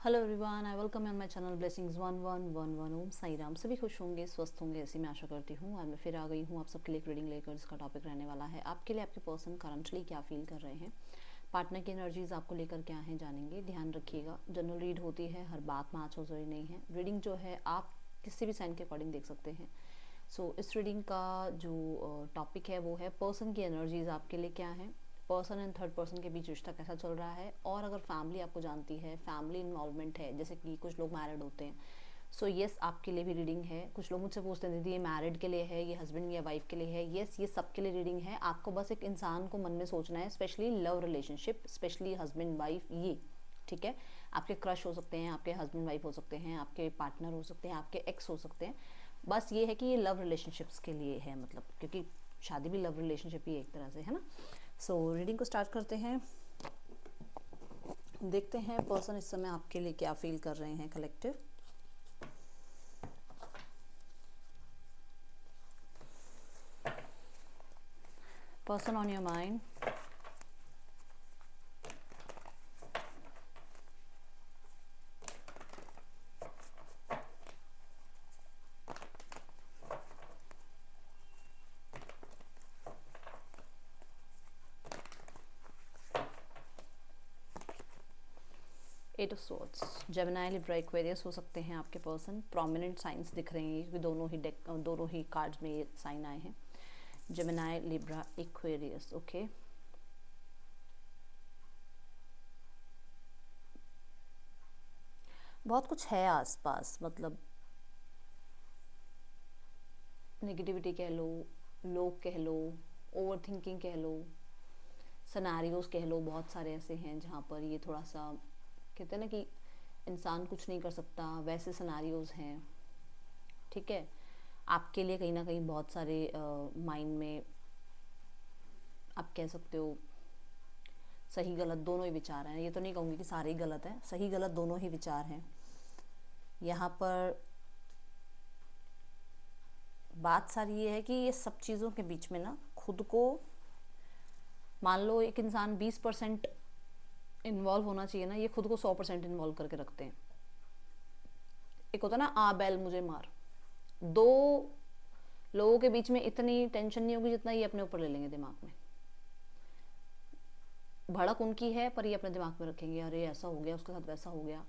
Hello everyone, I welcome on my channel blessings 1111। ओम साई राम। सभी खुश होंगे, स्वस्थ होंगे, ऐसी मैं आशा करती हूँ। आज मैं फिर आ गई हूँ आप सबके लिए एक रीडिंग लेकर, जिसका टॉपिक रहने वाला है आपके लिए आपके पर्सन करंटली क्या फील कर रहे हैं, पार्टनर की एनर्जीज आपको लेकर क्या है जानेंगे। ध्यान रखिएगा, जनरल रीड होती है, हर बात मैच हो जरूरी नहीं है। रीडिंग जो है आप किसी भी साइन के अकॉर्डिंग देख सकते हैं। इस रीडिंग का जो टॉपिक है वो है पर्सन की एनर्जीज आपके लिए क्या है, पर्सन एंड थर्ड पर्सन के बीच रिश्ता कैसा चल रहा है, और अगर फैमिली आपको जानती है, फैमिली इन्वॉल्वमेंट है, जैसे कि कुछ लोग मैरिड होते हैं, येस आपके लिए भी रीडिंग है। कुछ लोग मुझसे पूछते हैं दीदी ये मैरिड के लिए है, ये हस्बैंड या वाइफ के लिए है। येस, ये सबके लिए रीडिंग है। आपको बस एक इंसान को मन में सोचना है, specially love relationship, specially husband wife, ये ठीक है। आपके क्रश हो सकते हैं, आपके हस्बैंड वाइफ हो सकते हैं, आपके पार्टनर हो सकते हैं, आपके एक्स हो सकते हैं। बस ये है कि ये लव रिलेशनशिप्स के लिए है, मतलब क्योंकि शादी भी लव रिलेशनशिप ही एक तरह से है ना। रीडिंग को स्टार्ट करते हैं। देखते हैं पर्सन इस समय आपके लिए क्या फील कर रहे हैं। Collective person on your mind, eight of swords, Gemini, Libra, Aquarius हो सकते हैं आपके पर्सन। प्रोमिनेंट साइंस दिख रहे हैं क्योंकि दोनों ही कार्ड्स में ये साइन आए हैं। Gemini, Libra, Aquarius. ओके, बहुत कुछ है आसपास, मतलब नेगेटिविटी कह लो, लोग कह लो, ओवर थिंकिंग कह लो, सिनेरियोज कह लो। बहुत सारे ऐसे हैं जहाँ पर ये थोड़ा सा कहते हैं ना कि इंसान कुछ नहीं कर सकता, वैसे सिनेरियोज हैं। ठीक है, आपके लिए कहीं ना कहीं बहुत सारे माइंड में आप कह सकते हो सही गलत दोनों ही विचार हैं। ये तो नहीं कहूँगी कि सारे ही गलत हैं, सही गलत दोनों ही विचार हैं। यहाँ पर बात सारी ये है कि ये सब चीज़ों के बीच में ना खुद को, मान लो एक इंसान 20% इन्वॉल्व होना चाहिए ना, ये खुद को 100% इन्वॉल्व करके रखते हैं। एक होता ना आ बैल मुझे मार, दो लोगों के बीच में इतनी टेंशन नहीं होगी जितना ये अपने ऊपर ले लेंगे दिमाग में। भड़क उनकी है पर ये अपने दिमाग में रखेंगे, अरे ऐसा हो गया, उसके साथ वैसा हो गया।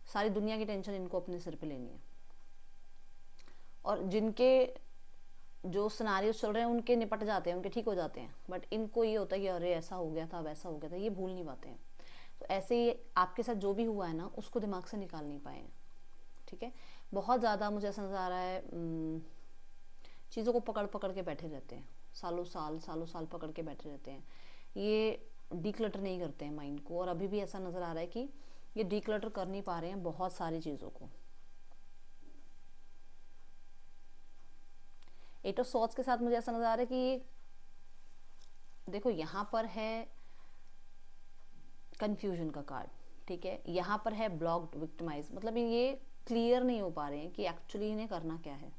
सारी दुनिया की टेंशन इनको अपने सिर पे लेनी है। और जिनके जो सिनारियो चल रहे हैं उनके निपट जाते हैं, उनके ठीक हो जाते हैं, बट इनको ये होता है कि अरे ऐसा हो गया था, वैसा हो गया था, ये भूल नहीं पाते हैं। तो ऐसे ही आपके साथ जो भी हुआ है ना, उसको दिमाग से निकाल नहीं पाए हैं। ठीक है, बहुत ज़्यादा मुझे ऐसा नज़र आ रहा है, चीज़ों को पकड़ पकड़ के बैठे रहते हैं, सालों साल पकड़ के बैठे रहते हैं। ये डीक्लटर नहीं करते हैं माइंड को, और अभी भी ऐसा नज़र आ रहा है कि ये डीक्लटर कर नहीं पा रहे हैं बहुत सारी चीज़ों को। एट ऑफ सॉर्ड्स के साथ मुझे ऐसा नज़र आ रहा है कि देखो यहाँ पर है कंफ्यूजन का कार्ड। ठीक है, यहाँ पर है ब्लॉक्ड, विक्टिमाइज, मतलब ये क्लियर नहीं हो पा रहे हैं कि एक्चुअली इन्हें करना क्या है।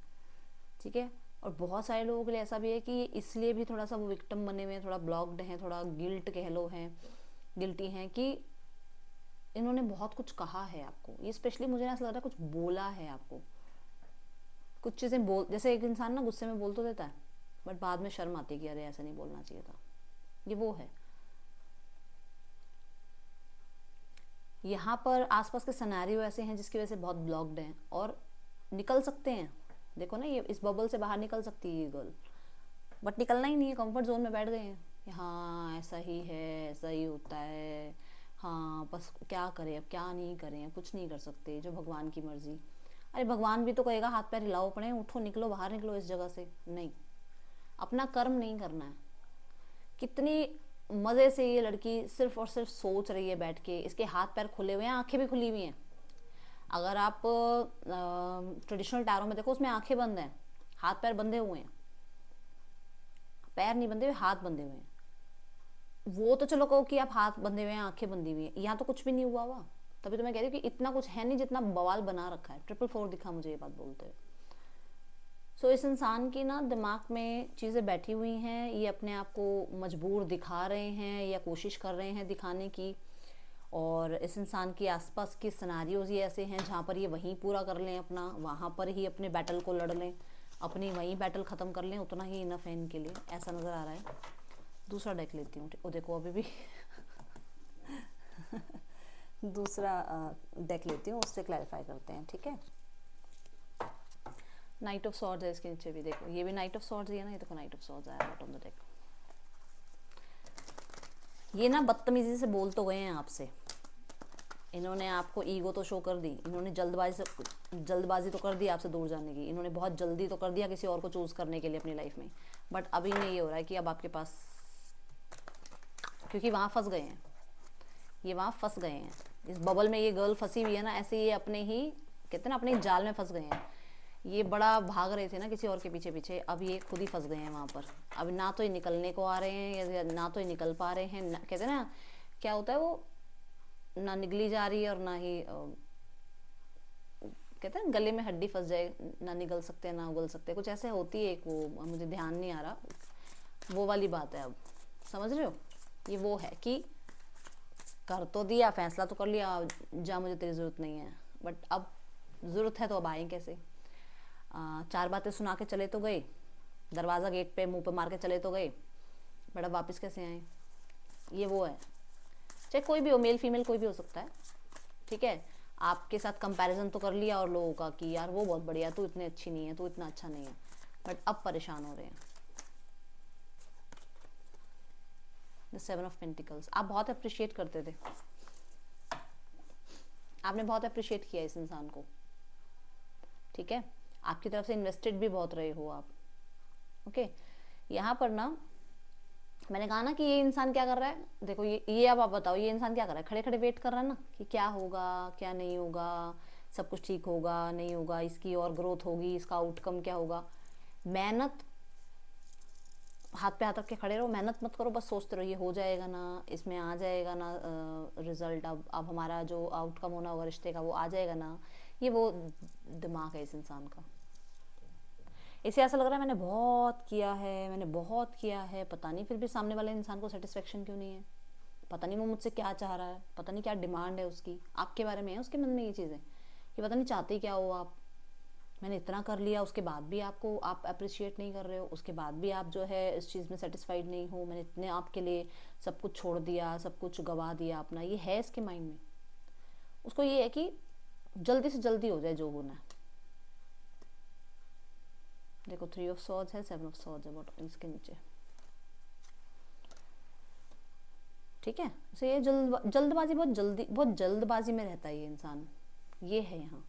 ठीक है, और बहुत सारे लोगों के लिए ऐसा भी है कि इसलिए भी थोड़ा सा वो विक्टिम बने हुए हैं, थोड़ा ब्लॉक्ड हैं, थोड़ा गिल्ट कह लो हैं, गिल्टी हैं कि इन्होंने बहुत कुछ कहा है आपको। ये स्पेशली मुझे ऐसा लग रहा है कुछ बोला है आपको, कुछ चीज़ें बोल, जैसे एक इंसान ना गुस्से में बोल तो देता है बट बाद में शर्म आती है कि अरे ऐसा नहीं बोलना चाहिए था। ये वो है। यहाँ पर आसपास के सिनेरियो ऐसे हैं जिसकी वजह से बहुत ब्लॉक्ड हैं और निकल सकते हैं। देखो ना, ये इस बबल से बाहर निकल सकती है ये गर्ल, बट निकलना ही नहीं है, कंफर्ट जोन में बैठ गए हैं कि हाँ ऐसा ही है, ऐसा ही होता है, हाँ बस क्या करें, अब क्या नहीं करें, अब कुछ नहीं कर सकते, जो भगवान की मर्जी। अरे भगवान भी तो कहेगा हाथ पैर हिलाओ पड़े, उठो निकलो बाहर, निकलो इस जगह से। नहीं, अपना कर्म नहीं करना है। कितनी मज़े से ये लड़की सिर्फ और सिर्फ सोच रही है बैठ के, इसके हाथ पैर खुले हुए हैं, आंखें भी खुली हुई हैं। अगर आप ट्रेडिशनल टैरो में देखो, उसमें आंखें बंद हैं, हाथ पैर बंधे हुए हैं, पैर नहीं बंधे हुए, हाथ बंधे हुए हैं। वो तो चलो कहो कि आप हाथ बंधे हुए हैं, आंखें बंधी हुई हैं, यहाँ तो कुछ भी नहीं हुआ हुआ। तभी तो मैं कह रही हूँ कि इतना कुछ है नहीं जितना बवाल बना रखा है। 444 दिखा मुझे ये बात बोलते हुए। इस इंसान की ना दिमाग में चीज़ें बैठी हुई हैं, ये अपने आप को मजबूर दिखा रहे हैं या कोशिश कर रहे हैं दिखाने की, और इस इंसान के आसपास के सिनारियोज ये ऐसे हैं जहाँ पर ये वहीं पूरा कर लें अपना, वहाँ पर ही अपने बैटल को लड़ लें, अपनी वहीं बैटल ख़त्म कर लें, उतना ही इनफ है इनके लिए, ऐसा नज़र आ रहा है। दूसरा डेक लेती हूँ। ओ देखो अभी भी दूसरा डेक लेती हूँ, उससे क्लैरिफाई करते हैं, ठीक है। नाइट ऑफ सॉर्ड्स है इसके नीचे भी, देखो ये भी नाइट ऑफ सॉर्ड्स ही है ना, ये देखो नाइट ऑफ सॉर्ड्स आया बॉटम ऑफ द डेक। ये ना बदतमीजी से बोल तो गए हैं आपसे, इन्होंने आपको ईगो तो शो कर दी, इन्होंने जल्दबाजी तो कर दी आपसे दूर जाने की, इन्होंने बहुत जल्दी तो कर दिया किसी और को चूज़ करने के लिए अपनी लाइफ में। बट अभी नहीं, ये हो रहा है कि अब आपके पास, क्योंकि वहाँ फंस गए हैं, ये वहाँ फंस गए हैं, इस बबल में ये गर्ल फंसी हुई है ना, ऐसे ये अपने ही कहते हैं ना अपने जाल में फंस गए हैं। ये बड़ा भाग रहे थे ना किसी और के पीछे पीछे, अब ये खुद ही फंस गए हैं वहाँ पर। अब ना तो ये निकलने को आ रहे हैं, या ना तो ये निकल पा रहे हैं, कहते हैं ना क्या होता है वो, ना निगली जा रही है और ना ही कहते हैं गले में हड्डी फंस जाए, ना निगल सकते ना उगल सकते, कुछ ऐसे होती है एक, वो मुझे ध्यान नहीं आ रहा, वो वाली बात है। अब समझ रहे हो, ये वो है कि कर तो दिया, फैसला तो कर लिया, जा मुझे तेरी ज़रूरत नहीं है, बट अब ज़रूरत है तो अब आए कैसे। 4 बातें सुना के चले तो गए, दरवाज़ा गेट पे मुंह पे मार के चले तो गए, बट अब वापस कैसे आए, ये वो है। चाहे कोई भी हो, मेल फीमेल कोई भी हो सकता है, ठीक है। आपके साथ कंपैरिजन तो कर लिया और लोगों का कि यार वो बहुत बढ़िया, तू इतनी अच्छी नहीं है, तू इतना अच्छा नहीं है, बट अब परेशान हो रहे हैं। द 7 ऑफ पेंटिकल्स, आप बहुत अप्रिशिएट करते थे, आपने बहुत अप्रिशिएट किया इस इंसान को, ठीक है, आपकी तरफ से इन्वेस्टेड भी बहुत रहे हो आप, ओके। यहाँ पर ना मैंने कहा ना कि ये इंसान क्या कर रहा है, देखो ये अब आप बताओ, ये इंसान क्या कर रहा है, खड़े खड़े वेट कर रहा है ना कि क्या होगा क्या नहीं होगा, सब कुछ ठीक होगा नहीं होगा, इसकी और ग्रोथ होगी, इसका आउटकम क्या होगा। मेहनत, हाथ पे हाथ रख के खड़े रहो, मेहनत मत करो, बस सोचते रहो ये हो जाएगा ना, इसमें आ जाएगा ना रिजल्ट, अब हमारा जो आउटकम होना होगा रिश्ते का वो आ जाएगा ना, ये वो दिमाग है इस इंसान का। इसे ऐसा लग रहा है मैंने बहुत किया है, मैंने बहुत किया है, पता नहीं फिर भी सामने वाले इंसान को सेटिस्फेक्शन क्यों नहीं है, पता नहीं वो मुझसे क्या चाह रहा है, पता नहीं क्या डिमांड है उसकी, आपके बारे में है उसके मन में ये चीज़ें कि पता नहीं चाहते क्या हो आप। मैंने इतना कर लिया, उसके बाद भी आपको आप अप्रिशिएट नहीं कर रहे हो, उसके बाद भी आप जो है इस चीज़ में सेटिस्फाइड नहीं हो, मैंने इतने आपके लिए सब कुछ छोड़ दिया, सब कुछ गवा दिया अपना, ये है इसके माइंड में। उसको ये है कि जल्दी से जल्दी हो जाए जो होना है। देखो 3 ऑफ सॉर्ड्स है, 7 ऑफ सॉर्ड्स है बॉटम इसके नीचे, ठीक है। तो ये जल्दबाजी, बहुत जल्दबाजी में रहता है ये इंसान, ये है यहाँ।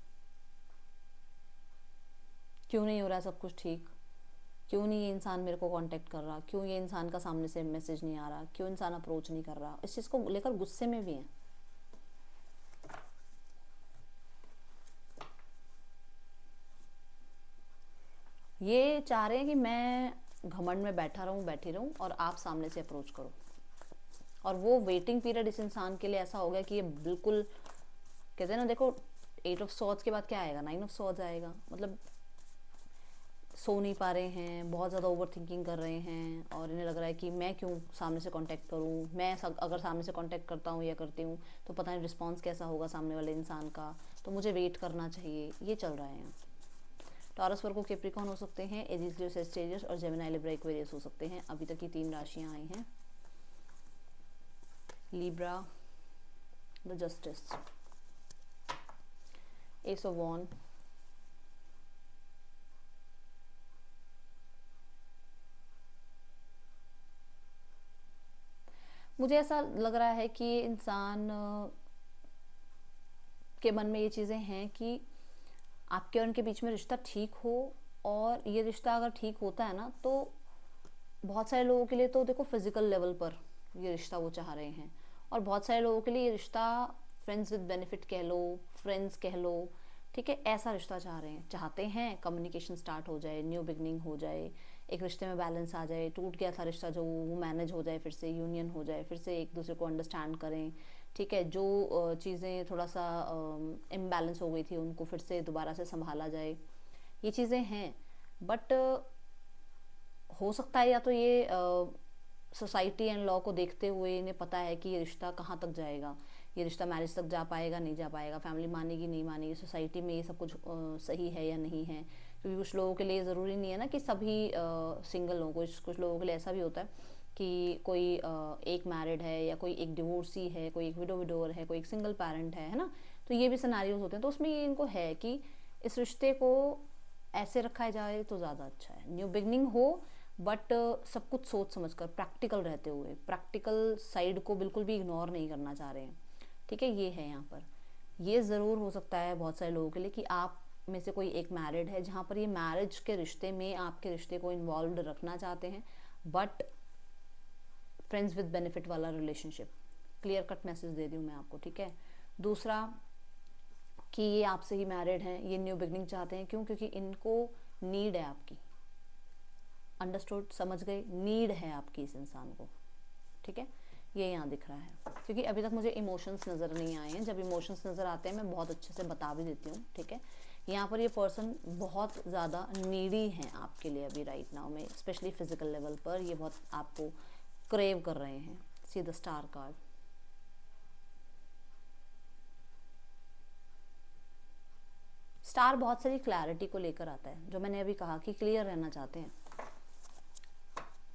क्यों नहीं हो रहा है सब कुछ ठीक, क्यों नहीं ये इंसान मेरे को कांटेक्ट कर रहा, क्यों ये इंसान का सामने से मैसेज नहीं आ रहा, क्यों इंसान अप्रोच नहीं कर रहा, इस चीज़ को लेकर गुस्से में भी है। ये चाह रहे हैं कि मैं घमंड में बैठी रहूं और आप सामने से अप्रोच करो, और वो वेटिंग पीरियड इस इंसान के लिए ऐसा हो गया कि ये बिल्कुल कहते हैं ना, देखो 8 ऑफ सॉर्ड्स के बाद क्या आएगा, 9 ऑफ सॉर्ड्स आएगा, मतलब सो नहीं पा रहे हैं, बहुत ज़्यादा ओवर थिंकिंग कर रहे हैं, और इन्हें लग रहा है कि मैं क्यों सामने से कांटेक्ट करूं, मैं अगर सामने से कांटेक्ट करता हूं या करती हूं तो पता नहीं रिस्पांस कैसा होगा सामने वाले इंसान का, तो मुझे वेट करना चाहिए, ये चल रहा है। टॉरस, वर्गो, कैप्रिकॉर्न हो सकते हैं, एरीज, लियो, सैजिटेरियस और जेमिनी, लिब्रा, एक्वेरियस हो सकते हैं। अभी तक की 3 राशियां आई हैं। Libra, the justice, ace of wand, मुझे ऐसा लग रहा है कि इंसान के मन में ये चीज़ें हैं कि आपके और उनके बीच में रिश्ता ठीक हो, और ये रिश्ता अगर ठीक होता है ना तो बहुत सारे लोगों के लिए तो देखो फिजिकल लेवल पर ये रिश्ता वो चाह रहे हैं, और बहुत सारे लोगों के लिए ये रिश्ता फ्रेंड्स विद बेनिफिट कह लो, फ्रेंड्स कह लो, ठीक है, ऐसा रिश्ता चाहते हैं कम्युनिकेशन स्टार्ट हो जाए, न्यू बिगनिंग हो जाए, एक रिश्ते में बैलेंस आ जाए, टूट गया था रिश्ता जो वो मैनेज हो जाए, फिर से यूनियन हो जाए, फिर से एक दूसरे को अंडरस्टैंड करें, ठीक है, जो चीज़ें थोड़ा सा इम्बैलेंस हो गई थी उनको फिर से दोबारा से संभाला जाए, ये चीज़ें हैं। बट हो सकता है या तो ये सोसाइटी एंड लॉ को देखते हुए इन्हें पता है कि ये रिश्ता कहाँ तक जाएगा, ये रिश्ता मैरिज तक जा पाएगा नहीं जा पाएगा, फैमिली मानेगी नहीं मानेगी, सोसाइटी में ये सब कुछ सही है या नहीं है। क्योंकि कुछ लोगों के लिए ज़रूरी नहीं है ना कि सभी सिंगल लोगों को, कुछ लोगों के लिए ऐसा भी होता है कि कोई एक मैरिड है या कोई एक डिवोर्सी है, कोई एक विडोवर है, कोई एक सिंगल पेरेंट है ना। तो ये भी सिनेरियोज होते हैं। तो उसमें ये इनको है कि इस रिश्ते को ऐसे रखा जाए तो ज़्यादा अच्छा है, न्यू बिगनिंग हो बट सब कुछ सोच समझ कर, प्रैक्टिकल रहते हुए, प्रैक्टिकल साइड को बिल्कुल भी इग्नोर नहीं करना चाह रहे हैं। ठीक है, ये है यहाँ पर। ये ज़रूर हो सकता है बहुत सारे लोगों के लिए कि आप में से कोई एक मैरिड है जहाँ पर ये मैरिज के रिश्ते में आपके रिश्ते को इन्वॉल्व रखना चाहते हैं, बट फ्रेंड्स विद बेनिफिट वाला रिलेशनशिप। क्लियर कट मैसेज दे दी हूँ मैं आपको। ठीक है, दूसरा कि ये आपसे ही मैरिड हैं, ये न्यू बिगनिंग चाहते हैं। क्यों? क्योंकि इनको नीड है आपकी। अंडरस्टूड, समझ गए? नीड है आपकी इस इंसान को। ठीक है, ये यहाँ दिख रहा है। क्योंकि अभी तक मुझे इमोशंस नज़र नहीं आए हैं। जब इमोशंस नज़र आते हैं मैं बहुत अच्छे से बता भी देती हूँ। ठीक है, यहाँ पर ये पर्सन बहुत ज़्यादा नीडी हैं आपके लिए अभी राइट नाउ में, स्पेशली फिजिकल लेवल पर ये बहुत आपको क्रेव कर रहे हैं। See the star card. Star बहुत सारी क्लैरिटी को लेकर आता है, जो मैंने अभी कहा कि क्लियर रहना चाहते हैं।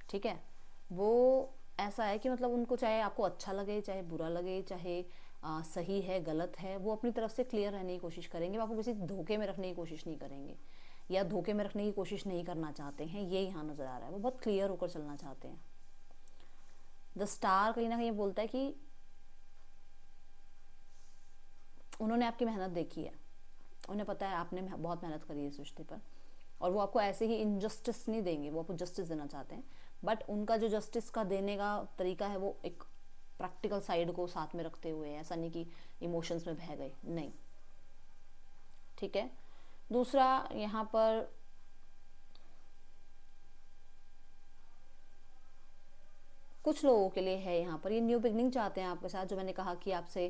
ठीक है, वो ऐसा है कि मतलब उनको चाहे आपको अच्छा लगे चाहे बुरा लगे, चाहे सही है गलत है, वो अपनी तरफ से क्लियर रहने की कोशिश करेंगे। वो आपको किसी धोखे में रखने की कोशिश नहीं करेंगे या धोखे में रखने की कोशिश नहीं करना चाहते हैं। ये यहाँ नज़र आ रहा है, वो बहुत क्लियर होकर चलना चाहते हैं। द स्टार कहीं ना कहीं बोलता है कि उन्होंने आपकी मेहनत देखी है, उन्हें पता है आपने बहुत मेहनत करी है इस रिश्ते पर, और वो आपको ऐसे ही इनजस्टिस नहीं देंगे, वो आपको जस्टिस देना चाहते हैं। बट उनका जो जस्टिस का देने का तरीका है वो एक प्रैक्टिकल साइड को साथ में रखते हुए, ऐसा नहीं कि इमोशंस में बह गए, नहीं। ठीक है, दूसरा यहाँ पर कुछ लोगों के लिए है, यहाँ पर ये न्यू बिगनिंग चाहते हैं आपके साथ। जो मैंने कहा कि आपसे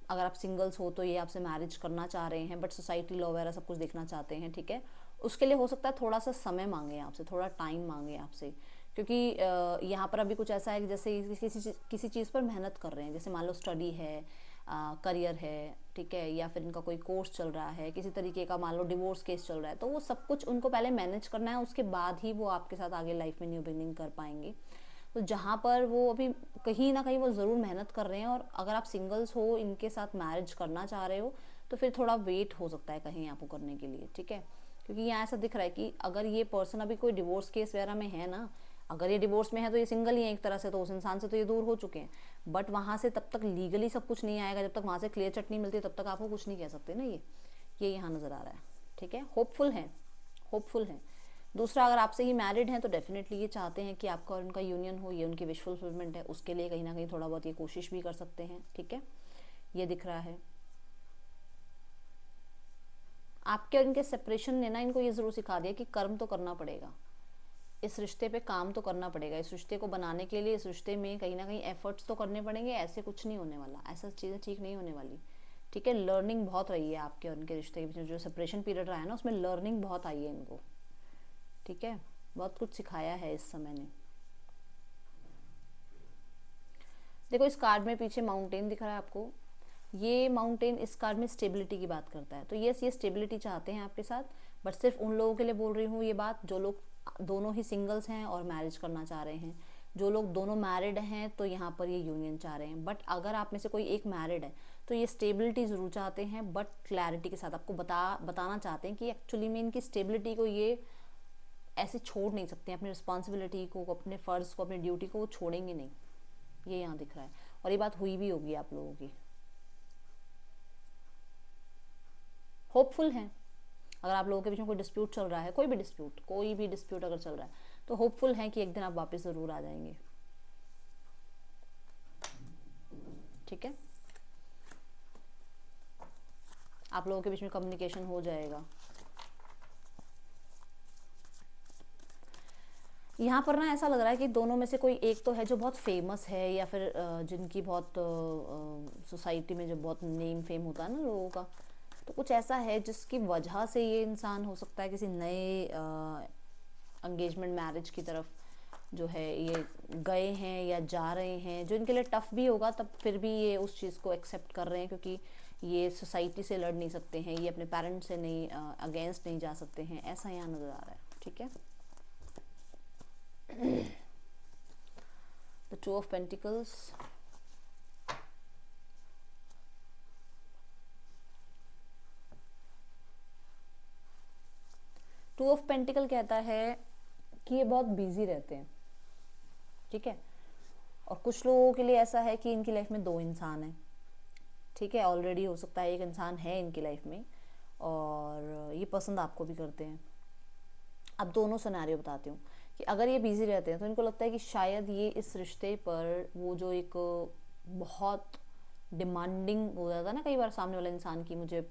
अगर आप सिंगल्स हो तो ये आपसे मैरिज करना चाह रहे हैं, बट सोसाइटी लॉ वगैरह सब कुछ देखना चाहते हैं। ठीक है, उसके लिए हो सकता है थोड़ा सा समय मांगे आपसे, थोड़ा टाइम मांगे आपसे। क्योंकि यहाँ पर अभी कुछ ऐसा है कि जैसे किसी चीज़ पर मेहनत कर रहे हैं, जैसे मान लो स्टडी है, करियर है, ठीक है, या फिर इनका कोई कोर्स चल रहा है, किसी तरीके का मान लो डिवोर्स केस चल रहा है, तो वो सब कुछ उनको पहले मैनेज करना है, उसके बाद ही वो आपके साथ आगे लाइफ में न्यू बिगनिंग कर पाएंगे। तो जहाँ पर वो अभी कहीं ना कहीं वो ज़रूर मेहनत कर रहे हैं, और अगर आप सिंगल्स हो, इनके साथ मैरिज करना चाह रहे हो, तो फिर थोड़ा वेट हो सकता है कहीं आपको करने के लिए। ठीक है, क्योंकि यहाँ ऐसा दिख रहा है कि अगर ये पर्सन अभी कोई डिवोर्स केस वगैरह में है ना, अगर ये डिवोर्स में है तो ये सिंगल ही है एक तरह से, तो उस इंसान से तो ये दूर हो चुके हैं। बट वहाँ से तब तक लीगली सब कुछ नहीं आएगा, जब तक वहाँ से क्लियर चट नहीं मिलती तब तक आपको कुछ नहीं कह सकते ना। ये यहाँ नज़र आ रहा है। ठीक है, होपफुल है, होपफुल है। दूसरा, अगर आपसे ही मैरिड हैं तो डेफिनेटली ये चाहते हैं कि आपका और उनका यूनियन हो, ये उनकी विश फुलफिलमेंट है, उसके लिए कहीं ना कहीं थोड़ा बहुत ये कोशिश भी कर सकते हैं। ठीक है, ये दिख रहा है। आपके और इनके सेपरेशन ने ना इनको ये ज़रूर सिखा दिया कि कर्म तो करना पड़ेगा, इस रिश्ते पे काम तो करना पड़ेगा, इस रिश्ते को बनाने के लिए इस रिश्ते में कहीं ना कहीं एफर्ट्स तो करने पड़ेंगे। ऐसे कुछ नहीं होने वाला, ऐसा चीज़ें ठीक नहीं होने वाली। ठीक है, लर्निंग बहुत रही है आपके और उनके रिश्ते के बीच में, जो सेपरेशन पीरियड रहा है ना, उसमें लर्निंग बहुत आई है इनको। ठीक है, बहुत कुछ सिखाया है इस समय ने। देखो, इस कार्ड में पीछे माउंटेन दिख रहा है आपको। ये माउंटेन इस कार्ड में स्टेबिलिटी की बात करता है। तो यस, ये स्टेबिलिटी चाहते हैं आपके साथ, बट सिर्फ उन लोगों के लिए बोल रही हूँ ये बात जो लोग दोनों ही सिंगल्स हैं और मैरिज करना चाह रहे हैं। जो लोग दोनों मैरिड हैं तो यहाँ पर ये यूनियन चाह रहे हैं। बट अगर आप में से कोई एक मैरिड है तो ये स्टेबिलिटी ज़रूर चाहते हैं, बट क्लैरिटी के साथ आपको बताना चाहते हैं कि एक्चुअली में इनकी स्टेबिलिटी को ये ऐसे छोड़ नहीं सकते हैं, अपनी रिस्पॉन्सिबिलिटी को, अपने फ़र्ज़ को, अपनी ड्यूटी को वो छोड़ेंगे नहीं। ये यहाँ दिख रहा है, और ये बात हुई भी होगी आप लोगों की। होपफुल हैं। अगर आप लोगों के बीच में कोई डिस्प्यूट चल रहा है, कोई भी डिस्प्यूट अगर चल रहा है, तो होपफुल हैं कि एक दिन आप वापस ज़रूर आ जाएंगे। ठीक है, आप लोगों के बीच में कम्युनिकेशन हो जाएगा। यहाँ पर ना ऐसा लग रहा है कि दोनों में से कोई एक तो है जो बहुत फेमस है, या फिर जिनकी बहुत सोसाइटी में जो बहुत नेम फेम होता है ना लोगों का, तो कुछ ऐसा है जिसकी वजह से ये इंसान हो सकता है किसी नए एंगेजमेंट मैरिज की तरफ जो है ये गए हैं या जा रहे हैं, जो इनके लिए टफ भी होगा, तब फिर भी ये उस चीज़ को एक्सेप्ट कर रहे हैं, क्योंकि ये सोसाइटी से लड़ नहीं सकते हैं, ये अपने पेरेंट्स से नहीं अगेंस्ट नहीं जा सकते हैं, ऐसा यहाँ नज़र आ रहा है। ठीक है, the two of pentacles, two of pentacle कहता है कि ये बहुत बिजी रहते हैं। ठीक है, और कुछ लोगों के लिए ऐसा है कि इनकी लाइफ में दो इंसान हैं। ठीक है, ऑलरेडी हो सकता है एक इंसान है इनकी लाइफ में और ये पसंद आपको भी करते हैं। अब दोनों सिनेरियो बताती हूँ कि अगर ये बिजी रहते हैं तो इनको लगता है कि शायद ये इस रिश्ते पर वो जो एक बहुत डिमांडिंग हो जाता है ना कई बार सामने वाले इंसान की, मुझे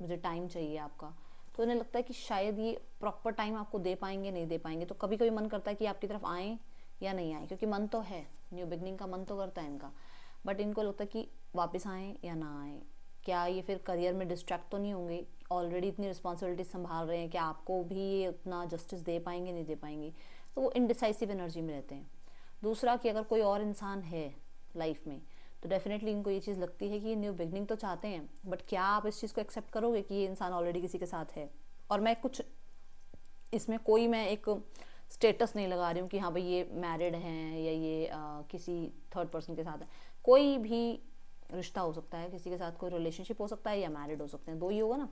मुझे टाइम चाहिए आपका, तो इन्हें लगता है कि शायद ये प्रॉपर टाइम आपको दे पाएंगे नहीं दे पाएंगे। तो कभी कभी मन करता है कि आपकी तरफ आएँ या नहीं आए, क्योंकि मन तो है, न्यू बिगनिंग का मन तो करता है इनका, बट इनको लगता है कि वापस आएँ या ना आएँ। क्या ये फिर करियर में डिस्ट्रैक्ट तो नहीं होंगे, ऑलरेडी इतनी रिस्पॉन्सिबिलिटी संभाल रहे हैं, कि आपको भी ये उतना जस्टिस दे पाएंगे नहीं दे पाएंगे, तो वो इनडिसाइसिव एनर्जी में रहते हैं। दूसरा कि अगर कोई और इंसान है लाइफ में तो डेफिनेटली इनको ये चीज़ लगती है कि ये न्यू बिगनिंग तो चाहते हैं, बट क्या आप इस चीज़ को एक्सेप्ट करोगे कि ये इंसान ऑलरेडी किसी के साथ है। और मैं कुछ इसमें कोई मैं एक स्टेटस नहीं लगा रही हूँ कि हाँ भाई ये मैरिड हैं या ये किसी थर्ड पर्सन के साथ है, कोई भी रिश्ता हो सकता है, किसी के साथ कोई रिलेशनशिप हो सकता है या मैरिड हो सकते हैं, दो ही होगा ना।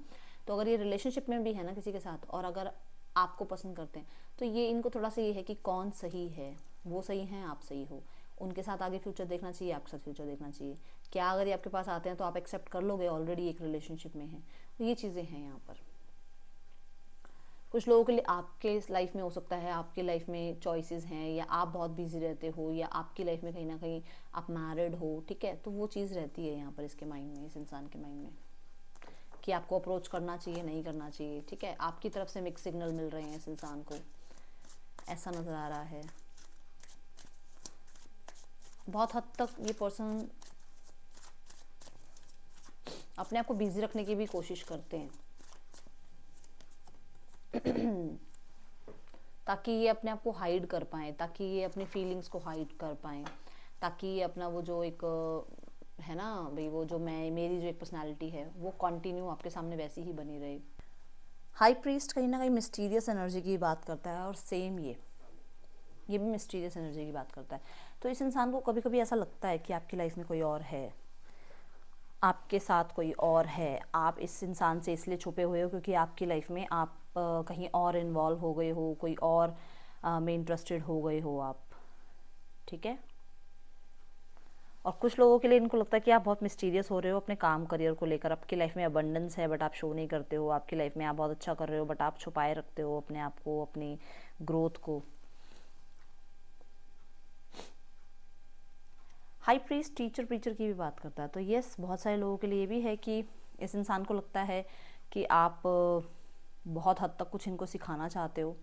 तो अगर ये रिलेशनशिप में भी है ना किसी के साथ और अगर आपको पसंद करते हैं तो ये इनको थोड़ा सा ये है कि कौन सही है, वो सही हैं आप सही हो, उनके साथ आगे फ्यूचर देखना चाहिए, आपके साथ फ्यूचर देखना चाहिए। क्या अगर ये आपके पास आते हैं तो आप एक्सेप्ट कर लोगे, ऑलरेडी एक रिलेशनशिप में है, तो ये चीज़ें हैं यहाँ पर। कुछ लोगों के लिए आपके लाइफ में हो सकता है, आपके लाइफ में चॉइसेस हैं या आप बहुत बिजी रहते हो या आपकी लाइफ में कहीं ना कहीं आप मैरिड हो। ठीक है, तो वो चीज़ रहती है यहाँ पर इसके माइंड में, इस इंसान के माइंड में, कि आपको अप्रोच करना चाहिए नहीं करना चाहिए। ठीक है, आपकी तरफ से मिक्स सिग्नल मिल रहे हैं इस इंसान को, ऐसा नज़र आ रहा है। बहुत हद तक ये पर्सन अपने आप को बिजी रखने की भी कोशिश करते हैं ताकि ये अपने आप को हाइड कर पाएँ, ताकि ये अपनी फीलिंग्स को हाइड कर पाएँ, ताकि ये अपना वो जो एक है ना भाई, वो जो मैं मेरी जो एक पर्सनालिटी है वो कंटिन्यू आपके सामने वैसी ही बनी रहे। हाई प्रीस्ट कहीं ना कहीं मिस्टीरियस एनर्जी की बात करता है, और सेम ये भी मिस्टीरियस एनर्जी की बात करता है। तो इस इंसान को कभी कभी ऐसा लगता है कि आपकी लाइफ में कोई और है, आपके साथ कोई और है, आप इस इंसान से इसलिए छुपे हुए हो क्योंकि आपकी लाइफ में आप कहीं और इन्वॉल्व हो गए हो, कोई और में इंटरेस्टेड हो गए हो आप। ठीक है, और कुछ लोगों के लिए इनको लगता है कि आप बहुत मिस्टीरियस हो रहे हो अपने काम करियर को लेकर, आपकी लाइफ में अबंडेंस है बट आप शो नहीं करते हो, आपकी लाइफ में आप बहुत अच्छा कर रहे हो बट आप छुपाए रखते हो अपने आप को, अपनी ग्रोथ को। हाई प्रीस्ट टीचर प्रीचर की भी बात करता है, तो यस बहुत सारे लोगों के लिए भी है कि इस इंसान को लगता है कि आप बहुत हद तक कुछ इनको सिखाना चाहते हो,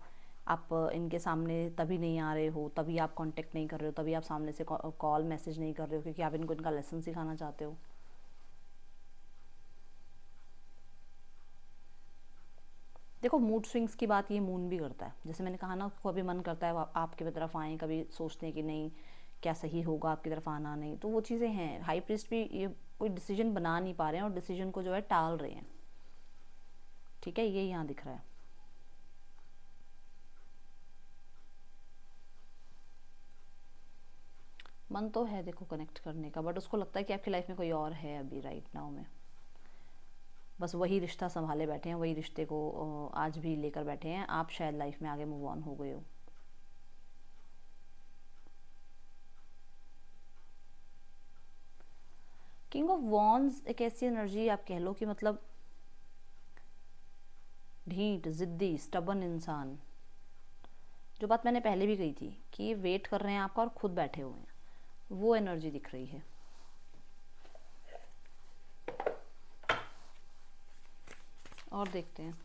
आप इनके सामने तभी नहीं आ रहे हो, तभी आप कांटेक्ट नहीं कर रहे हो, तभी आप सामने से कॉल मैसेज नहीं कर रहे हो, क्योंकि आप इनको इनका लेसन सिखाना चाहते हो। देखो मूड स्विंग्स की बात ये मून भी करता है, जैसे मैंने कहा ना, कभी मन करता है आपकी तरफ आएँ, कभी सोचते हैं कि नहीं क्या सही होगा आपकी तरफ आना, नहीं, तो वो चीज़ें हैं। हाई प्रीस्ट भी ये कोई डिसीजन बना नहीं पा रहे हैं और डिसीजन को जो है टाल रहे हैं। ठीक है, ये यहाँ दिख रहा है। मन तो है देखो कनेक्ट करने का, बट उसको लगता है कि आपकी लाइफ में कोई और है अभी राइट नाउ में, बस वही रिश्ता संभाले बैठे हैं, वही रिश्ते को आज भी लेकर बैठे हैं, आप शायद लाइफ में आगे मूव ऑन हो गए हो। किंग ऑफ वॉन्ड्स एक ऐसी एनर्जी आप कह लो कि मतलब ढीठ, जिद्दी, स्टबन इंसान, जो बात मैंने पहले भी कही थी कि ये वेट कर रहे हैं आपका और खुद बैठे हुए हैं, वो एनर्जी दिख रही है। और देखते हैं,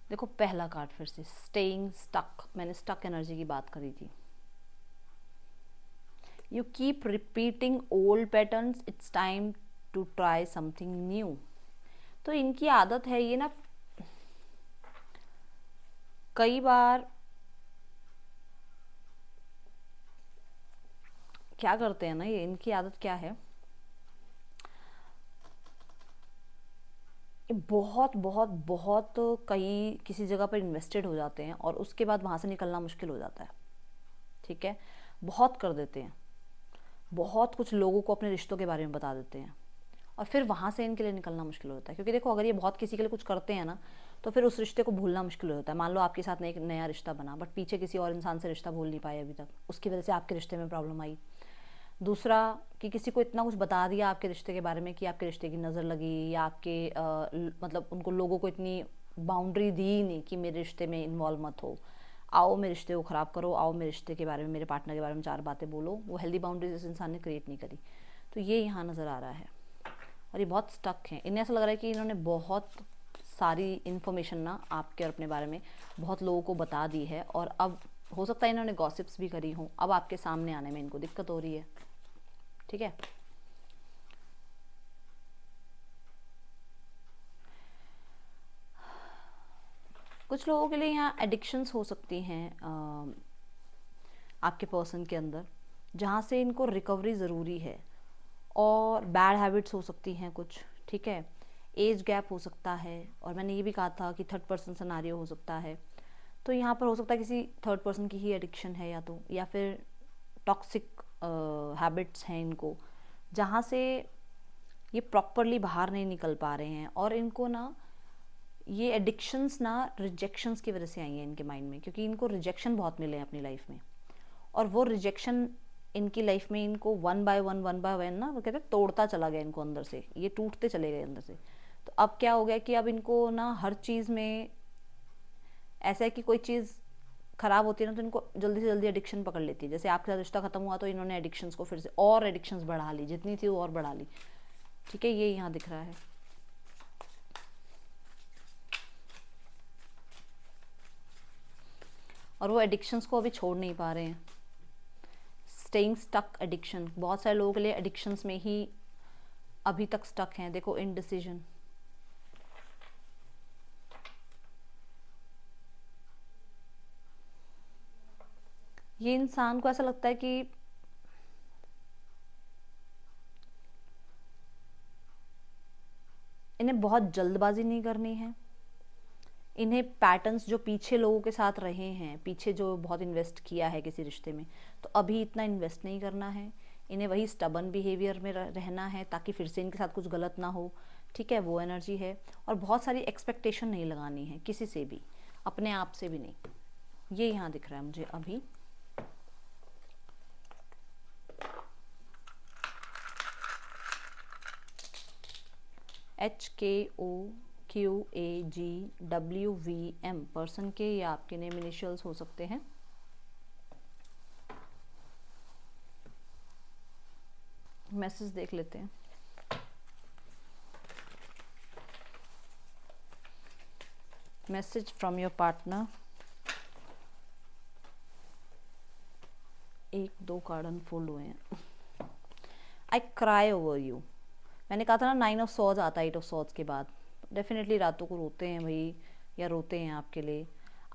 देखो पहला कार्ड फिर से स्टेइंग स्टक, मैंने स्टक एनर्जी की बात करी थी। You keep repeating old patterns, it's time to try something new. तो इनकी आदत है ये ना, कई बार क्या करते हैं ना, ये इनकी आदत क्या है, बहुत बहुत बहुत कई किसी जगह पर इन्वेस्टेड हो जाते हैं और उसके बाद वहाँ से निकलना मुश्किल हो जाता है। ठीक है, बहुत कर देते हैं, बहुत कुछ लोगों को अपने रिश्तों के बारे में बता देते हैं और फिर वहाँ से इनके लिए निकलना मुश्किल होता है। क्योंकि देखो, अगर ये बहुत किसी के लिए कुछ करते हैं ना, तो फिर उस रिश्ते को भूलना मुश्किल हो जाता है। मान लो आपके साथ एक नया रिश्ता बना, बट पीछे किसी और इंसान से रिश्ता भूल नहीं पाए अभी तक, उसकी वजह से आपके रिश्ते में प्रॉब्लम आई। दूसरा कि किसी को इतना कुछ बता दिया आपके रिश्ते के बारे में कि आपके रिश्ते की नज़र लगी, या आपके मतलब उनको लोगों को इतनी बाउंड्री दी ही नहीं कि मेरे रिश्ते में इन्वॉल्व मत हो, आओ मेरे रिश्ते को ख़राब करो, आओ मेरे रिश्ते के बारे में, मेरे पार्टनर के बारे में चार बातें बोलो। वो हेल्दी बाउंड्रीज इस इंसान ने क्रिएट नहीं करी। तो ये यहाँ नज़र आ रहा है और ये बहुत स्टक हैं। इन्हें ऐसा लग रहा है कि इन्होंने बहुत सारी इन्फॉर्मेशन ना आपके और अपने बारे में बहुत लोगों को बता दी है और अब हो सकता है इन्होंने गॉसिप्स भी करी हों, अब आपके सामने आने में इनको दिक्कत हो रही है। ठीक है, कुछ लोगों के लिए यहाँ एडिक्शंस हो सकती हैं आपके पर्सन के अंदर, जहाँ से इनको रिकवरी ज़रूरी है, और बैड हैबिट्स हो सकती हैं कुछ। ठीक है, एज गैप हो सकता है, और मैंने ये भी कहा था कि थर्ड पर्सन सिनेरियो हो सकता है। तो यहाँ पर हो सकता है किसी थर्ड पर्सन की ही एडिक्शन है, या फिर टॉक्सिक हैबिट्स हैं इनको, जहाँ से ये प्रॉपरली बाहर नहीं निकल पा रहे हैं। और इनको ना ये एडिक्शंस ना रिजेक्शंस की वजह से आई हैं इनके माइंड में, क्योंकि इनको रिजेक्शन बहुत मिले हैं अपनी लाइफ में, और वो रिजेक्शन इनकी लाइफ में इनको वन बाय वन ना, वो कहते हैं तोड़ता चला गया इनको अंदर से, ये टूटते चले गए अंदर से। तो अब क्या हो गया कि अब इनको ना हर चीज़ में ऐसा है कि कोई चीज़ ख़राब होती है ना, तो इनको जल्दी से जल्दी एडिक्शन पकड़ लेती है। जैसे आपके साथ रिश्ता ख़त्म हुआ तो इन्होंने एडिक्शंस को फिर से और एडिक्शंस बढ़ा ली, जितनी थी वो और बढ़ा ली। ठीक है, ये यहाँ दिख रहा है। और वो एडिक्शंस को अभी छोड़ नहीं पा रहे हैं। स्टेइंग स्टक एडिक्शन, बहुत सारे लोगों के लिए एडिक्शंस में ही अभी तक स्टक हैं। देखो, इनडिसीजन, ये इंसान को ऐसा लगता है कि इन्हें बहुत जल्दबाजी नहीं करनी है। इन्हें पैटर्न्स जो पीछे लोगों के साथ रहे हैं, पीछे जो बहुत इन्वेस्ट किया है किसी रिश्ते में, तो अभी इतना इन्वेस्ट नहीं करना है। इन्हें वही स्टबन बिहेवियर में रहना है ताकि फिर से इनके साथ कुछ गलत ना हो। ठीक है, वो एनर्जी है। और बहुत सारी एक्सपेक्टेशन नहीं लगानी है किसी से भी, अपने आप से भी नहीं। ये यहाँ दिख रहा है मुझे अभी। HKOQAGWVM पर्सन के या आपके नेम इनिशियल्स हो सकते हैं। मैसेज देख लेते हैं। Message from your partner. एक दो कार्ड अनफोल्ड हुए हैं। I cry over you. मैंने कहा था ना 9 ऑफ सॉर्ड्स आता है 8 ऑफ सॉर्ड्स के बाद। डेफिनेटली रातों को रोते हैं भाई, या रोते हैं आपके लिए।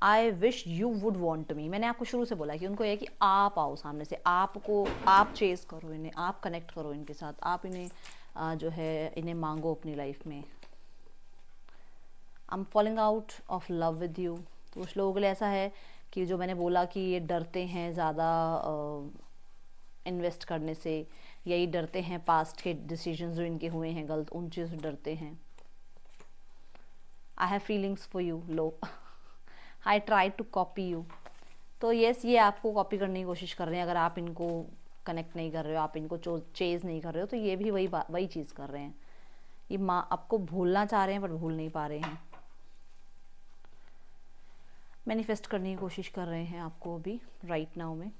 I wish you would want me. मैंने आपको शुरू से बोला कि उनको यह कि आप आओ सामने से, आपको आप चेस करो इन्हें, आप कनेक्ट करो इनके साथ, आप इन्हें जो है इन्हें मांगो अपनी लाइफ में। I am falling out of love with you. तो कुछ लोगों के लिए ऐसा है कि जो मैंने बोला कि ये डरते हैं ज़्यादा इन्वेस्ट करने से, यही डरते हैं पास्ट के डिसीजंस जो इनके हुए हैं गलत, उन चीज़ों से डरते हैं। I have feelings for you, low. I try to copy you. तो यस, ये आपको कॉपी करने की कोशिश कर रहे हैं। अगर आप इनको कनेक्ट नहीं कर रहे हो, आप इनको चेज नहीं कर रहे हो, तो ये भी वही चीज़ कर रहे हैं। ये आपको भूलना चाह रहे हैं पर भूल नहीं पा रहे हैं। मैनिफेस्ट करने की कोशिश कर रहे हैं आपको अभी राइट नाउ में।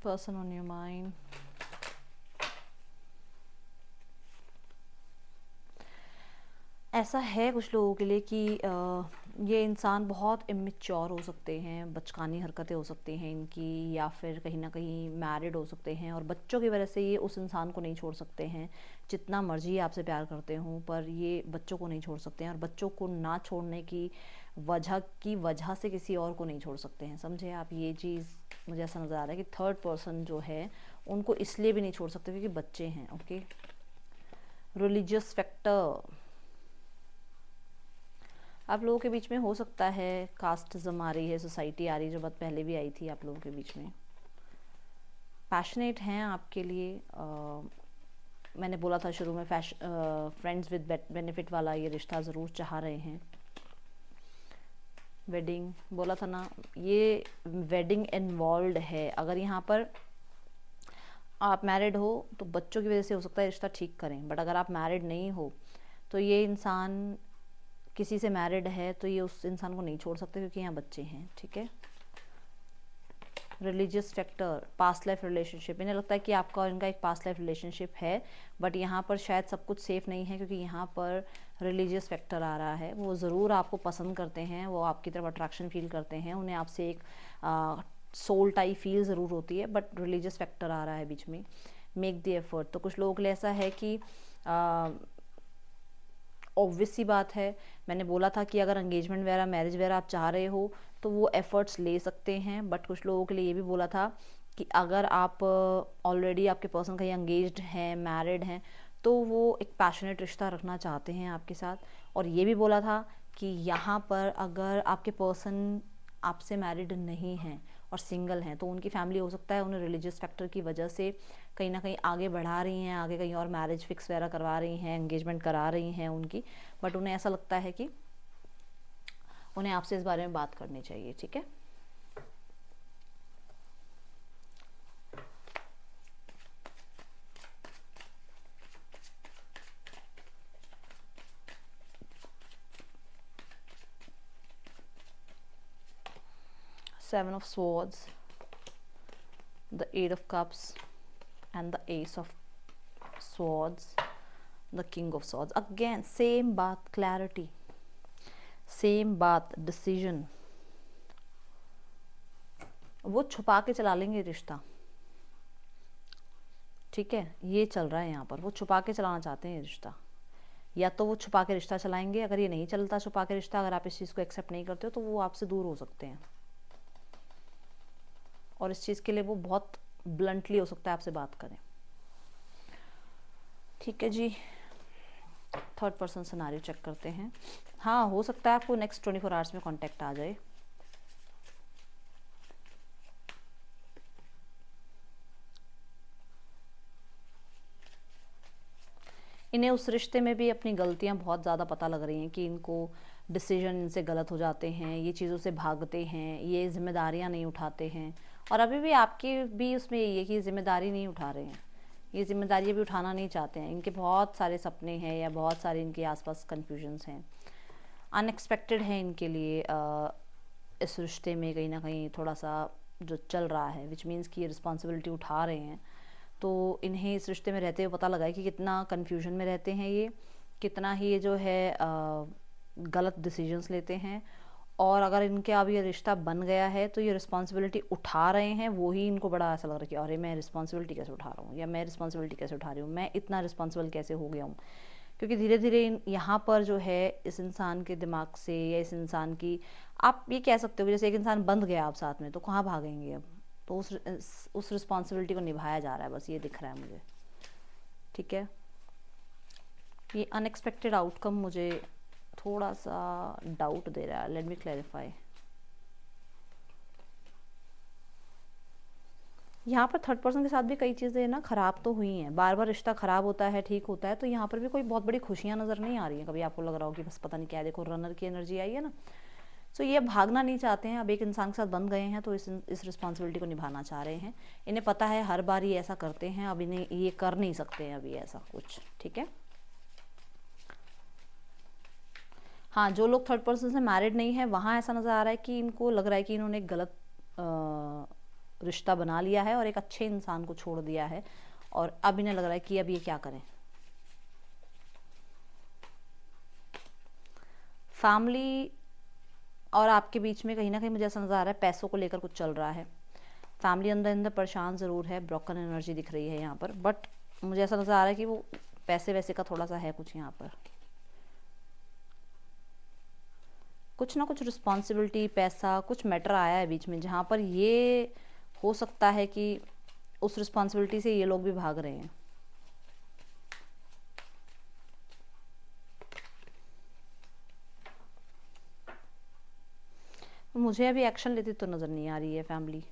Person on your mind. ऐसा है कुछ लोगों के लिए कि ये इंसान बहुत इमेच्योर हो सकते हैं, बचकानी हरकतें हो सकती हैं इनकी, या फिर कहीं ना कहीं मैरिड हो सकते हैं और बच्चों की वजह से ये उस इंसान को नहीं छोड़ सकते हैं। जितना मर्जी आपसे प्यार करते हों पर ये बच्चों को नहीं छोड़ सकते हैं, और बच्चों को ना छोड़ने की वजह से किसी और को नहीं छोड़ सकते हैं। समझे आप ये चीज़? मुझे ऐसा नज़र आ रहा है कि थर्ड पर्सन जो है उनको इसलिए भी नहीं छोड़ सकते क्योंकि बच्चे हैं। ओके, रिलीजियस फैक्टर आप लोगों के बीच में हो सकता है, कास्टिज्म आ रही है, सोसाइटी आ रही है, जो बात पहले भी आई थी आप लोगों के बीच में। पैशनेट हैं आपके लिए। मैंने बोला था शुरू में, फ्रेंड्स विद बेनिफिट वाला ये रिश्ता ज़रूर चाह रहे हैं। वेडिंग बोला था ना, ये वेडिंग इन्वॉल्व है। अगर यहाँ पर आप मैरिड हो तो बच्चों की वजह से हो सकता है रिश्ता ठीक करें, बट अगर आप मैरिड नहीं हो तो ये इंसान किसी से मैरिड है तो ये उस इंसान को नहीं छोड़ सकते क्योंकि यहाँ बच्चे हैं। ठीक है। Religious factor, past life relationship, इन्हें लगता है कि आपका और इनका एक पास्ट लाइफ रिलेशनशिप है, बट यहाँ पर शायद सब कुछ सेफ नहीं है क्योंकि यहाँ पर रिलीजियस फैक्टर आ रहा है। वो ज़रूर आपको पसंद करते हैं, वो आपकी तरफ अट्रैक्शन फील करते हैं, उन्हें आपसे एक सोल टाइप फील ज़रूर होती है, बट रिलीजियस फैक्टर आ रहा है बीच में। मेक द एफर्ट, तो कुछ लोगों के लिए ऐसा है कि ऑब्वियस सी बात है, मैंने बोला था कि अगर एंगेजमेंट वगैरह, मैरिज वगैरह आप चाह रहे हो तो वो एफ़र्ट्स ले सकते हैं, बट कुछ लोगों के लिए ये भी बोला था कि अगर आप ऑलरेडी आपके पर्सन कहीं एंगेज्ड हैं, मैरिड हैं, तो वो एक पैशनेट रिश्ता रखना चाहते हैं आपके साथ। और ये भी बोला था कि यहाँ पर अगर आपके पर्सन आपसे मैरिड नहीं हैं और सिंगल हैं तो उनकी फैमिली हो सकता है उन्हें रिलीजियस फैक्टर की वजह से कहीं ना कहीं आगे बढ़ा रही हैं, आगे कहीं और मैरिज फिक्स वगैरह करवा रही हैं, एंगेजमेंट करा रही हैं उनकी, बट उन्हें ऐसा लगता है कि उन्हें आपसे इस बारे में बात करनी चाहिए। ठीक है। Seven of swords, the eight of cups and the ace of swords, the king of swords. Again same बात, क्लैरिटी, सेम बात, डिसीजन। वो छुपा के चला लेंगे रिश्ता। ठीक है, ये चल रहा है यहाँ पर, वो छुपा के चलाना चाहते हैं ये रिश्ता। या तो वो छुपा के रिश्ता चलाएंगे, अगर ये नहीं चलता छुपा के रिश्ता, अगर आप इस चीज़ को एक्सेप्ट नहीं करते हो तो वो आपसे दूर हो सकते हैं, और इस चीज़ के लिए वो बहुत ब्लंटली हो सकता है आपसे बात करें। ठीक है जी, थर्ड पर्सन सिनेरियो चेक करते हैं। हाँ, हो सकता है आपको नेक्स्ट 24 आवर्स में कांटेक्ट आ जाए। इन्हें उस रिश्ते में भी अपनी गलतियां बहुत ज़्यादा पता लग रही हैं कि इनको डिसीजन इनसे गलत हो जाते हैं, ये चीज़ों से भागते हैं, ये जिम्मेदारियां नहीं उठाते हैं, और अभी भी आपकी भी उसमें यही है कि ये जिम्मेदारी नहीं उठा रहे हैं, ये जिम्मेदारी भी उठाना नहीं चाहते हैं। इनके बहुत सारे सपने हैं या बहुत सारे इनके आसपास कन्फ्यूजन्स हैं, अनएक्सपेक्टेड है इनके लिए। इस रिश्ते में कहीं ना कहीं थोड़ा सा जो चल रहा है, विच मीन्स कि ये रिस्पॉन्सिबिलिटी उठा रहे हैं, तो इन्हें इस रिश्ते में रहते हुए पता लगा है कि कितना कन्फ्यूजन में रहते हैं ये, कितना ही ये जो है गलत डिसीजंस लेते हैं, और अगर इनके अब ये रिश्ता बन गया है तो ये रिस्पॉन्सिबिलिटी उठा रहे हैं। वो ही इनको बड़ा ऐसा लग रहा है कि अरे मैं रिस्पॉन्सिबिलिटी कैसे उठा रहा हूँ, या मैं रिस्पॉन्सिबिलिटी कैसे उठा रही हूँ, मैं इतना रिस्पॉन्सिबल कैसे हो गया हूँ। क्योंकि धीरे धीरे यहाँ पर जो है इस इंसान के दिमाग से, या इस इंसान की, आप ये कह सकते हो कि जैसे एक इंसान बंध गया आप साथ में, तो कहाँ भागेंगे अब, तो उस रिस्पॉन्सिबिलिटी को निभाया जा रहा है, बस ये दिख रहा है मुझे। ठीक है, ये अनएक्सपेक्टेड आउटकम मुझे थोड़ा सा डाउट दे रहा है, लेट मी क्लैरिफाई। यहाँ पर थर्ड पर्सन के साथ भी कई चीज़ें ना ख़राब तो हुई हैं, बार बार रिश्ता ख़राब होता है, ठीक होता है, तो यहाँ पर भी कोई बहुत बड़ी खुशियाँ नज़र नहीं आ रही हैं। कभी आपको लग रहा हो कि बस पता नहीं क्या है, देखो रनर की एनर्जी आई है ना, सो ये भागना नहीं चाहते हैं, अब एक इंसान के साथ बंध गए हैं तो इस रिस्पॉन्सिबिलिटी को निभाना चाह रहे हैं। इन्हें पता है हर बार ये ऐसा करते हैं, अब इन्हें ये कर नहीं सकते हैं अभी ऐसा कुछ। ठीक है, हाँ, जो लोग थर्ड पर्सन से मैरिड नहीं है वहाँ ऐसा नज़र आ रहा है कि इनको लग रहा है कि इन्होंने एक गलत रिश्ता बना लिया है और एक अच्छे इंसान को छोड़ दिया है, और अब इन्हें लग रहा है कि अब ये क्या करें। फैमिली और आपके बीच में कहीं ना कहीं मुझे ऐसा नज़र आ रहा है पैसों को लेकर कुछ चल रहा है। फैमिली अंदर अंदर परेशान ज़रूर है, ब्रोकन एनर्जी दिख रही है यहाँ पर, बट मुझे ऐसा नज़र आ रहा है कि वो पैसे वैसे का थोड़ा सा है कुछ यहाँ पर, कुछ ना कुछ रिस्पॉन्सिबिलिटी, पैसा, कुछ मैटर आया है बीच में जहाँ पर ये हो सकता है कि उस रिस्पॉन्सिबिलिटी से ये लोग भी भाग रहे हैं। मुझे अभी एक्शन लेती तो नज़र नहीं आ रही है फैमिली।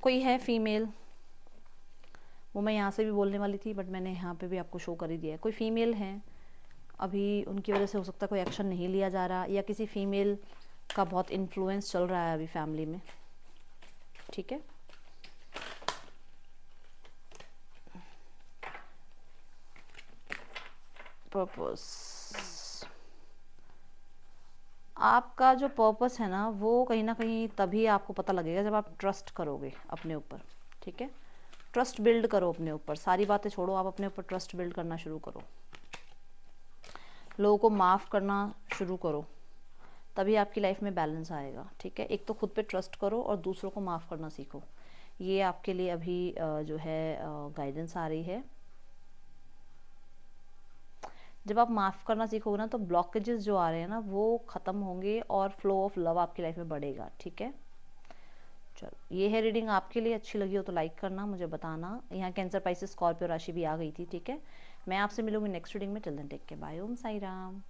कोई है फीमेल, वो मैं यहाँ से भी बोलने वाली थी बट मैंने यहाँ पे भी आपको शो कर ही दिया है। कोई फीमेल है, अभी उनकी वजह से हो सकता है कोई एक्शन नहीं लिया जा रहा, या किसी फीमेल का बहुत इन्फ्लुएंस चल रहा है अभी फैमिली में, ठीक है। पर्पस, आपका जो पर्पस है ना वो कहीं ना कहीं तभी आपको पता लगेगा जब आप ट्रस्ट करोगे अपने ऊपर, ठीक है। ट्रस्ट बिल्ड करो अपने ऊपर, सारी बातें छोड़ो, आप अपने ऊपर ट्रस्ट बिल्ड करना शुरू करो, लोगों को माफ़ करना शुरू करो, तभी आपकी लाइफ में बैलेंस आएगा, ठीक है। एक तो खुद पे ट्रस्ट करो और दूसरों को माफ़ करना सीखो, ये आपके लिए अभी जो है गाइडेंस आ रही है। जब आप माफ़ करना सीखोगे ना तो ब्लॉकेजेस जो आ रहे हैं ना वो ख़त्म होंगे और फ्लो ऑफ लव आपकी लाइफ में बढ़ेगा, ठीक है। चलो, ये है रीडिंग, आपके लिए अच्छी लगी हो तो लाइक करना, मुझे बताना। यहाँ कैंसर, पाइसेस, स्कॉर्पियो राशि भी आ गई थी, ठीक है। मैं आपसे मिलूंगी नेक्स्ट रीडिंग में। Till then take care, bye, Om Sai Ram.